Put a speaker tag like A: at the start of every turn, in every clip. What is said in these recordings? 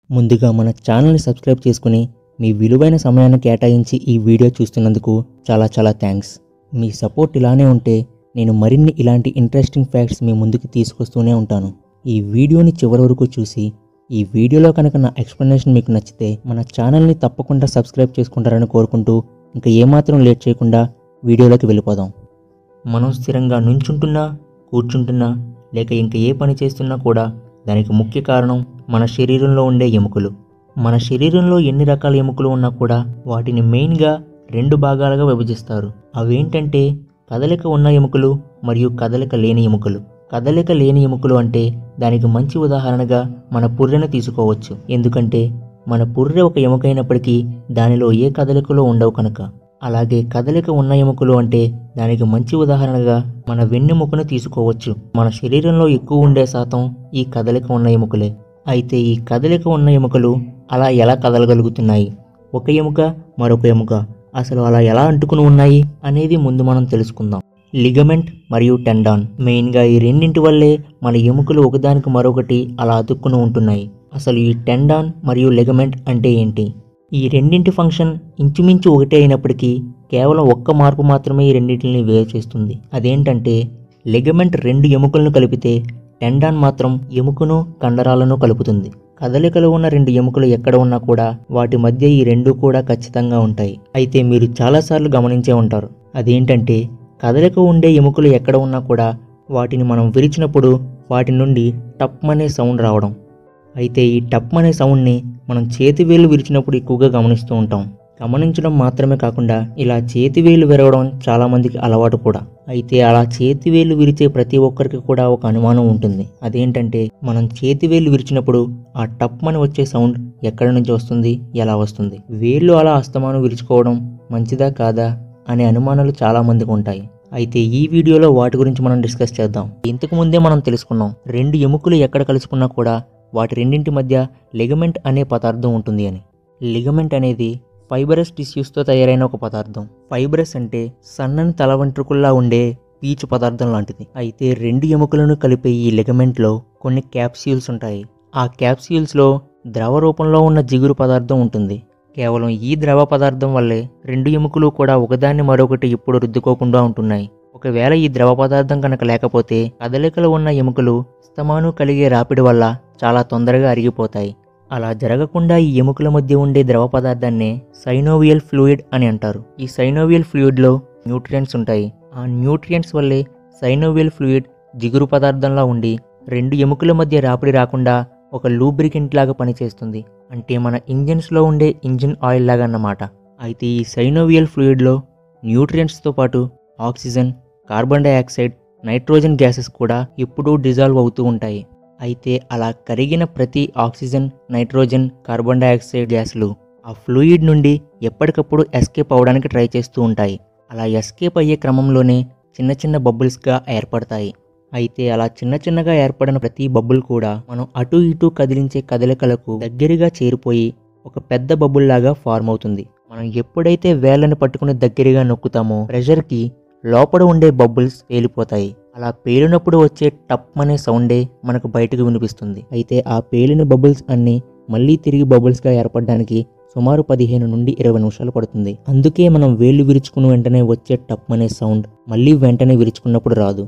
A: ముందుగా మన ఛానల్ని సబ్స్క్రైబ్ చేసుకుని మీ విలువైన సమయాన్ని కేటాయించి ఈ వీడియో చూస్తున్నందుకు చాలా థ్యాంక్స్. మీ సపోర్ట్ ఇలానే ఉంటే నేను మరిన్ని ఇలాంటి ఇంట్రెస్టింగ్ ఫ్యాక్ట్స్ మీ ముందుకు తీసుకొస్తూనే ఉంటాను. ఈ వీడియోని చివరి వరకు చూసి ఈ వీడియోలో కనుక నా ఎక్స్ప్లెనేషన్ మీకు నచ్చితే మన ఛానల్ని తప్పకుండా సబ్స్క్రైబ్ చేసుకుంటారని కోరుకుంటూ ఇంకా ఏమాత్రం లేట్ చేయకుండా వీడియోలోకి వెళ్ళిపోదాం. మనం స్థిరంగా నుంచుంటున్నా, కూర్చుంటున్నా లేక ఇంకా ఏ పని చేస్తున్నా కూడా దానికి ముఖ్య కారణం మన శరీరంలో ఉండే ఎముకలు. మన శరీరంలో ఎన్ని రకాల ఎముకలు ఉన్నా కూడా వాటిని మెయిన్గా 2 భాగాలుగా విభజిస్తారు. అవేంటంటే కదలిక ఉన్న ఎముకలు మరియు కదలిక లేని ఎముకలు. కదలిక లేని ఎముకలు అంటే దానికి మంచి ఉదాహరణగా మన పుర్రెను తీసుకోవచ్చు. ఎందుకంటే మన పుర్రె ఒక ఎముకైనప్పటికీ దానిలో ఏ కదలికలో ఉండవు కనుక. అలాగే కదలిక ఉన్న ఎముకలు అంటే దానికి మంచి ఉదాహరణగా మన వెన్నెముకను తీసుకోవచ్చు. మన శరీరంలో ఎక్కువ ఉండే శాతం ఈ కదలిక ఉన్న ఎముకలే. అయితే ఈ కదలిక ఉన్న ఎముకలు అలా ఎలా కదలగలుగుతున్నాయి, ఒక ఎముక మరొక ఎముక అసలు అలా ఎలా అంటుకుని ఉన్నాయి అనేది ముందు మనం తెలుసుకుందాం. లిగమెంట్ మరియు టెండాన్, మెయిన్గా ఈ రెండింటి వల్లే మన ఎముకలు ఒకదానికి మరొకటి అలా అతుక్కుని ఉంటున్నాయి. అసలు ఈ టెండాన్ మరియు లిగమెంట్ అంటే ఏంటి? ఈ రెండింటి ఫంక్షన్ ఇంచుమించు ఒకటే అయినప్పటికీ కేవలం ఒక్క మార్పు మాత్రమే ఈ రెండింటిని వేరు చేస్తుంది. అదేంటంటే లిగమెంట్ 2 ఎముకలను కలిపితే టెండాన్ మాత్రం ఎముకను కండరాలను కలుపుతుంది. కదలికలో ఉన్న 2 ఎముకలు ఎక్కడ ఉన్నా కూడా వాటి మధ్య ఈ 2 కూడా ఖచ్చితంగా ఉంటాయి. అయితే మీరు చాలాసార్లు గమనించే ఉంటారు, అదేంటంటే కదలిక ఉండే ఎముకలు ఎక్కడ ఉన్నా కూడా వాటిని మనం విరిచినప్పుడు వాటి నుండి టప్ అనే సౌండ్ రావడం. అయితే ఈ టప్ అనే సౌండ్ని మనం చేతివేలు విరిచినప్పుడు ఎక్కువగా గమనిస్తూ ఉంటాం. గమనించడం మాత్రమే కాకుండా ఇలా చేతివేలు విరవడం చాలామందికి అలవాటు కూడా. అయితే అలా చేతివేలు విరిచే ప్రతి ఒక్కరికి కూడా ఒక అనుమానం ఉంటుంది, అదేంటంటే మనం చేతివేలు విరిచినప్పుడు ఆ టప్ అని వచ్చే సౌండ్ ఎక్కడి నుంచి వస్తుంది, ఎలా వస్తుంది? వేళ్ళు అలా అస్తమానం విరుచుకోవడం మంచిదా కాదా అనే అనుమానాలు చాలామందికి ఉంటాయి. అయితే ఈ వీడియోలో వాటి గురించి మనం డిస్కస్ చేద్దాం. ఇంతకు ముందే మనం తెలుసుకున్నాం 2 ఎముకలు ఎక్కడ కలుసుకున్నా కూడా వాటి రెండింటి మధ్య లిగమెంట్ అనే పదార్థం ఉంటుంది అని. లిగమెంట్ అనేది ఫైబరస్ టిష్యూస్తో తయారైన ఒక పదార్థం. ఫైబరస్ అంటే సన్నని తల వెంట్రుకల్లా ఉండే పీచు పదార్థం లాంటిది. అయితే 2 ఎముకలను కలిపే ఈ లిగమెంట్లో కొన్ని క్యాప్స్యూల్స్ ఉంటాయి. ఆ క్యాప్స్యూల్స్లో ద్రవ రూపంలో ఉన్న జిగురు పదార్థం ఉంటుంది. కేవలం ఈ ద్రవ పదార్థం వల్లే 2 ఎముకలు కూడా ఒకదాన్ని మరొకటి ఎప్పుడు రుద్దుకోకుండా ఉంటున్నాయి. ఒకవేళ ఈ ద్రవ పదార్థం కనుక లేకపోతే కదలికలు ఉన్న ఎముకలు అస్తమానం కలిగే రాపిడి వల్ల చాలా తొందరగా అరిగిపోతాయి. అలా జరగకుండా ఈ ఎముకల మధ్య ఉండే ద్రవ పదార్థాన్నే సైనోవియల్ ఫ్లూయిడ్ అని అంటారు. ఈ సైనోవియల్ ఫ్లూయిడ్లో న్యూట్రియంట్స్ ఉంటాయి. ఆ న్యూట్రియంట్స్ వల్లే సైనోవియల్ ఫ్లూయిడ్ జిగురు పదార్థంలా ఉండి 2 ఎముకల మధ్య రాపిడి రాకుండా ఒక లూబ్రికెంట్ లాగా పనిచేస్తుంది. అంటే మన ఇంజిన్స్లో ఉండే ఇంజిన్ ఆయిల్ లాగా అన్నమాట. అయితే ఈ సైనోవియల్ ఫ్లూయిడ్లో న్యూట్రియంట్స్తో పాటు oxygen, carbon dioxide, nitrogen gases కూడా ఎప్పుడూ డిజాల్వ్ అవుతూ ఉంటాయి. అయితే అలా కరిగిన ప్రతి ఆక్సిజన్, నైట్రోజన్, కార్బన్ డైఆక్సైడ్ గ్యాసులు ఆ ఫ్లూయిడ్ నుండి ఎప్పటికప్పుడు ఎస్కేప్ అవడానికి ట్రై చేస్తూ ఉంటాయి. అలా ఎస్కేప్ అయ్యే క్రమంలోనే చిన్న బబుల్స్గా ఏర్పడతాయి. అయితే అలా చిన్నగా ఏర్పడిన ప్రతి బబుల్ కూడా మనం అటు ఇటు కదిలించే కదలికలకు దగ్గరగా చేరిపోయి ఒక పెద్ద బబుల్ లాగా ఫార్మ్ అవుతుంది. మనం ఎప్పుడైతే వేళ్ళని పట్టుకుని దగ్గరగా నొక్కుతామో ప్రెషర్కి లోపల ఉండే బబుల్స్ పేలిపోతాయి. అలా పేలినప్పుడు వచ్చే టప్ అనే సౌండే మనకు బయటకు వినిపిస్తుంది. అయితే ఆ పేలిన బబుల్స్ అన్నీ మళ్ళీ తిరిగి బబుల్స్గా ఏర్పడడానికి సుమారు 15 నుండి 20 నిమిషాలు పడుతుంది. అందుకే మనం వేళ్ళు విరుచుకున్న వెంటనే వచ్చే టప్ అనే సౌండ్ మళ్ళీ వెంటనే విరుచుకున్నప్పుడు రాదు.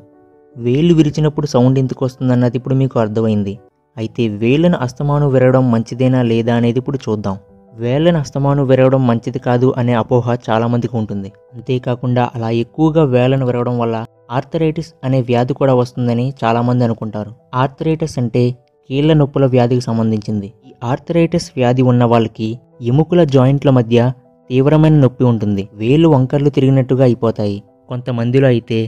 A: వేళ్ళు విరిచినప్పుడు సౌండ్ ఎందుకు వస్తుందన్నది ఇప్పుడు మీకు అర్థమైంది. అయితే వేళ్ళను అస్తమానం విరవడం మంచిదేనా లేదా అనేది ఇప్పుడు చూద్దాం. వేళ్ళను అస్తమానం విరవడం మంచిది కాదు అనే అపోహ చాలామందికి ఉంటుంది. అంతేకాకుండా అలా ఎక్కువగా వేళ్ళను విరవడం వల్ల ఆర్థరైటిస్ అనే వ్యాధి కూడా వస్తుందని చాలామంది అనుకుంటారు. ఆర్థరైటిస్ అంటే కీళ్ల నొప్పుల వ్యాధికి సంబంధించింది. ఈ ఆర్థరైటిస్ వ్యాధి ఉన్న వాళ్ళకి ఎముకల జాయింట్ల మధ్య తీవ్రమైన నొప్పి ఉంటుంది. వేళ్ళు వంకర్లు తిరిగినట్టుగా అయిపోతాయి. కొంతమందిలో అయితే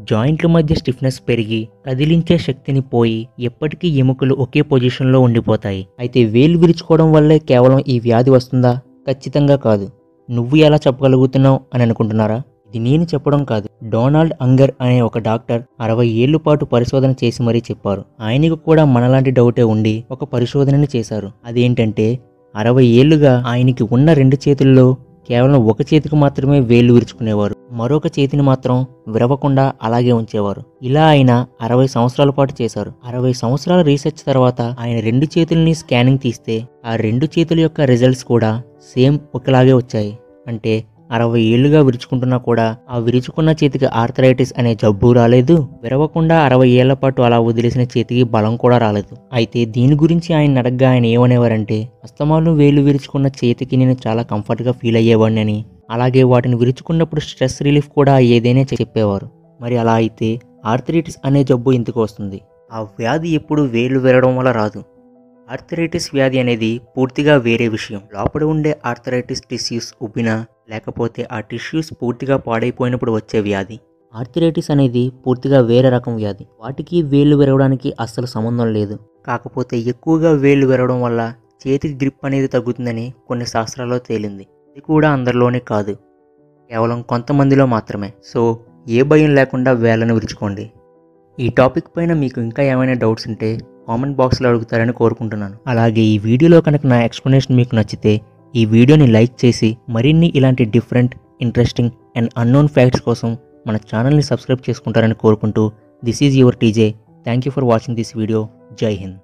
A: జాయింట్ల మధ్య స్టిఫ్నెస్ పెరిగి కదిలించే శక్తిని పోయి ఎప్పటికీ ఎముకలు ఒకే పొజిషన్లో ఉండిపోతాయి. అయితే వేలు విరుచుకోవడం వల్లే కేవలం ఈ వ్యాధి వస్తుందా? ఖచ్చితంగా కాదు. నువ్వు ఎలా చెప్పగలుగుతున్నావు అని అనుకుంటున్నారా? ఇది నేను చెప్పడం కాదు. డొనాల్డ్ అంగర్ అనే ఒక డాక్టర్ 60 ఏళ్ల పాటు పరిశోధన చేసి మరీ చెప్పారు. ఆయనకు కూడా మనలాంటి డౌటే ఉండి ఒక పరిశోధనని చేశారు. అదేంటంటే 60 ఏళ్లుగా ఆయనకి ఉన్న 2 చేతుల్లో కేవలం ఒక చేతికి మాత్రమే వేళ్లు విరుచుకునేవారు, మరొక చేతిని మాత్రం విరవకుండా అలాగే ఉంచేవారు. ఇలా ఆయన 60 సంవత్సరాల పాటు చేశారు. 60 సంవత్సరాల రీసెర్చ్ తర్వాత ఆయన 2 చేతుల్ని స్కానింగ్ తీస్తే ఆ 2 చేతుల యొక్క రిజల్ట్స్ కూడా సేమ్ ఒకలాగే వచ్చాయి. అంటే 60 ఏళ్లుగా విరుచుకుంటున్నా కూడా ఆ విరుచుకున్న చేతికి ఆర్థరైటిస్ అనే జబ్బు రాలేదు, విరవకుండా 60 ఏళ్ల పాటు అలా వదిలేసిన చేతికి బలం కూడా రాలేదు. అయితే దీని గురించి ఆయన అడగ్గా ఆయన ఏమనేవారంటే, అస్తమానం వేలు విరుచుకున్న చేతికి నేను చాలా కంఫర్ట్గా ఫీల్ అయ్యేవాడిని అని, అలాగే వాటిని విరుచుకున్నప్పుడు స్ట్రెస్ రిలీఫ్ కూడా అయ్యేదేనే చెప్పేవారు. మరి అలా అయితే ఆర్థరైటిస్ అనే జబ్బు ఎందుకు వస్తుంది? ఆ వ్యాధి ఎప్పుడు వేలు విరవడం వల్ల రాదు. ఆర్థరైటిస్ వ్యాధి అనేది పూర్తిగా వేరే విషయం. లోపల ఉండే ఆర్థరైటిస్ టిష్యూస్ ఉబ్బినా లేకపోతే ఆ టిష్యూస్ పూర్తిగా పాడైపోయినప్పుడు వచ్చే వ్యాధి. ఆర్థరైటిస్ అనేది పూర్తిగా వేరే రకం వ్యాధి. వాటికి వేళ్ళు విరవడానికి అస్సలు సంబంధం లేదు. కాకపోతే ఎక్కువగా వేళ్ళు విరవడం వల్ల చేతికి గ్రిప్ అనేది తగ్గుతుందని కొన్ని శాస్త్రాల్లో తేలింది. ఇది కూడా అందరిలోనే కాదు, కేవలం కొంతమందిలో మాత్రమే. సో ఏ భయం లేకుండా వేళ్ళను విరుచుకోండి. ఈ టాపిక్ పైన మీకు ఇంకా ఏమైనా డౌట్స్ ఉంటే కామెంట్ బాక్స్లో అడుగుతారని కోరుకుంటున్నాను. అలాగే ఈ వీడియోలో కనుక నా ఎక్స్ప్లెనేషన్ మీకు నచ్చితే ఈ వీడియోని లైక్ చేసి మరిన్ని ఇలాంటి different, interesting and unknown facts కోసం మన ఛానల్ని సబ్స్క్రైబ్ చేసుకుంటారని కోరుకుంటూ this is your TJ. Thank you for watching this video. Jai Hind.